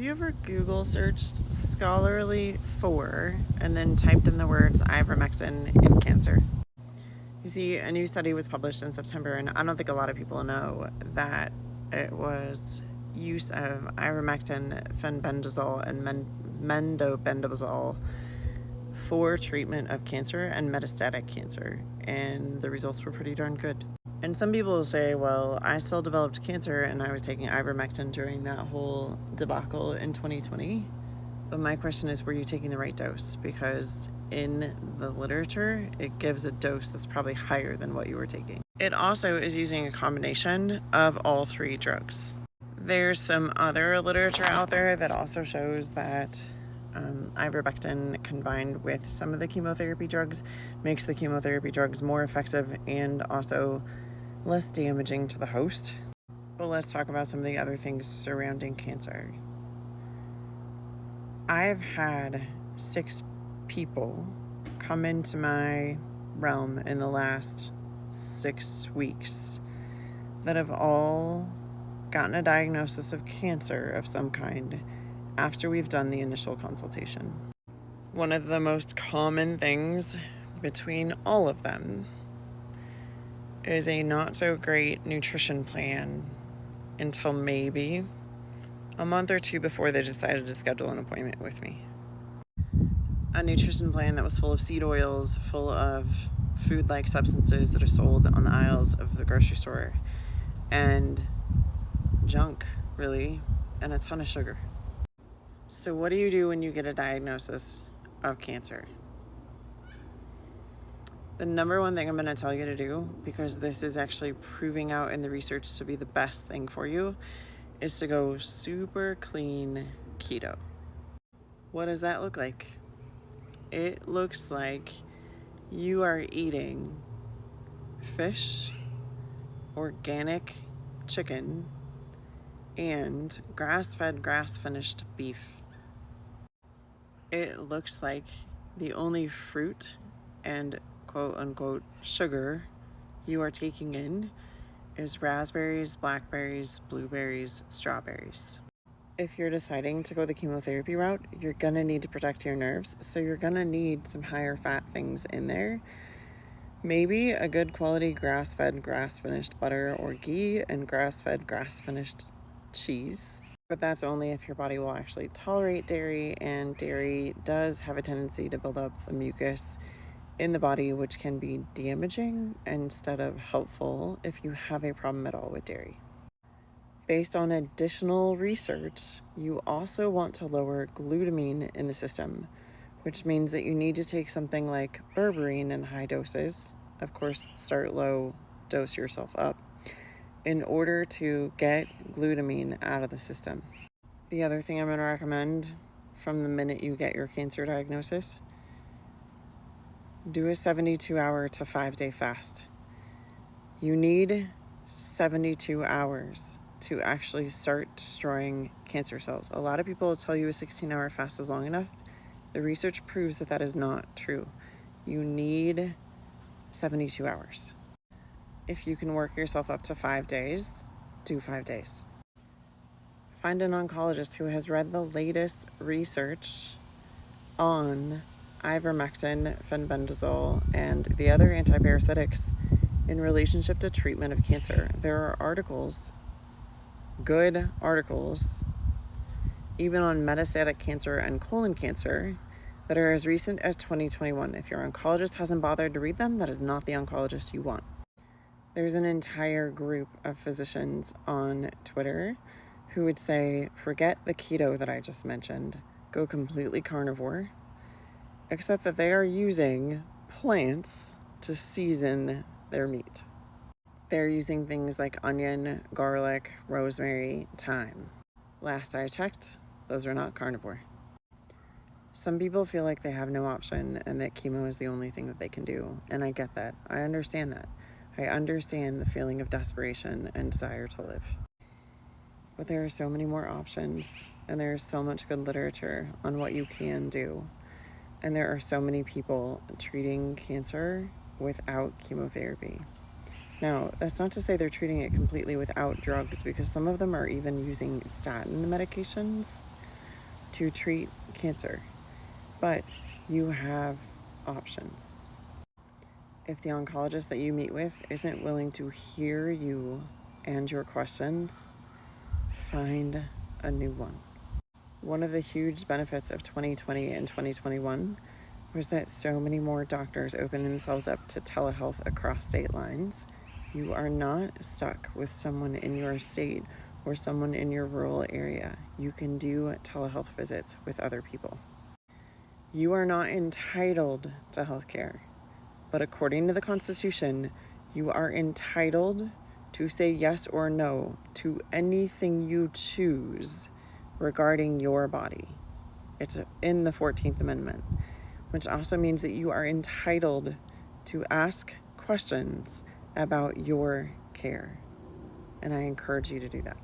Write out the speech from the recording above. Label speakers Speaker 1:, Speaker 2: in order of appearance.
Speaker 1: you ever Google searched scholarly for and then typed in the words ivermectin in cancer? You see, a new study was published in September, and I don't think a lot of people know that it was use of ivermectin, fenbendazole, and mendobendazole for treatment of cancer and metastatic cancer, and the results were pretty darn good. And some people will say, well, I still developed cancer and I was taking ivermectin during that whole debacle in 2020. But my question is, were you taking the right dose? Because in the literature, it gives a dose that's probably higher than what you were taking. It also is using a combination of all three drugs. There's some other literature out there that also shows that ivermectin combined with some of the chemotherapy drugs makes the chemotherapy drugs more effective and also less damaging to the host. But let's talk about some of the other things surrounding cancer. I've had 6 people come into my realm in the last 6 weeks that have all gotten a diagnosis of cancer of some kind after we've done the initial consultation. One of the most common things between all of them is a not so great nutrition plan until maybe a month or 2 before they decided to schedule an appointment with me. A nutrition plan that was full of seed oils, full of food-like substances that are sold on the aisles of the grocery store, and junk, really, and a ton of sugar. So what do you do when you get a diagnosis of cancer? The number one thing I'm going to tell you to do, because this is actually proving out in the research to be the best thing for you, is to go super clean keto. What does that look like? It looks like you are eating fish, organic chicken, and grass-fed, grass-finished beef. It looks like the only fruit and quote-unquote sugar you are taking in is raspberries, blackberries, blueberries, strawberries. If you're deciding to go the chemotherapy route, you're gonna need to protect your nerves, so you're gonna need some higher fat things in there. Maybe a good quality grass-fed, grass-finished butter or ghee and grass-fed, grass-finished cheese. But that's only if your body will actually tolerate dairy, and dairy does have a tendency to build up the mucus in the body, which can be damaging instead of helpful if you have a problem at all with dairy. Based on additional research, you also want to lower glutamine in the system, which means that you need to take something like berberine in high doses. Of course, start low, dose yourself up, in order to get glutamine out of the system. The other thing I'm going to recommend from the minute you get your cancer diagnosis, do a 72-hour to 5-day fast. You need 72 hours to actually start destroying cancer cells. A lot of people will tell you a 16-hour fast is long enough. The research proves that that is not true. You need 72 hours. If you can work yourself up to 5 days, do 5 days. Find an oncologist who has read the latest research on ivermectin, fenbendazole, and the other antiparasitics in relationship to treatment of cancer. There are articles, good articles, even on metastatic cancer and colon cancer, that are as recent as 2021. If your oncologist hasn't bothered to read them, that is not the oncologist you want. There's an entire group of physicians on Twitter who would say, forget the keto that I just mentioned, go completely carnivore, except that they are using plants to season their meat. They're using things like onion, garlic, rosemary, thyme. Last I checked, those are not carnivore. Some people feel like they have no option and that chemo is the only thing that they can do, and I get that. I understand that. I understand the feeling of desperation and desire to live. But there are so many more options, and there is so much good literature on what you can do. And there are so many people treating cancer without chemotherapy. Now, that's not to say they're treating it completely without drugs, because some of them are even using statin medications. to treat cancer, but you have options. If the oncologist that you meet with isn't willing to hear you and your questions, find a new one. One of the huge benefits of 2020 and 2021 was that so many more doctors opened themselves up to telehealth across state lines. You are not stuck with someone in your state or someone in your rural area. You can do telehealth visits with other people. You are not entitled to health care, but according to the Constitution, you are entitled to say yes or no to anything you choose regarding your body. It's in the 14th Amendment, which also means that you are entitled to ask questions about your care. And I encourage you to do that.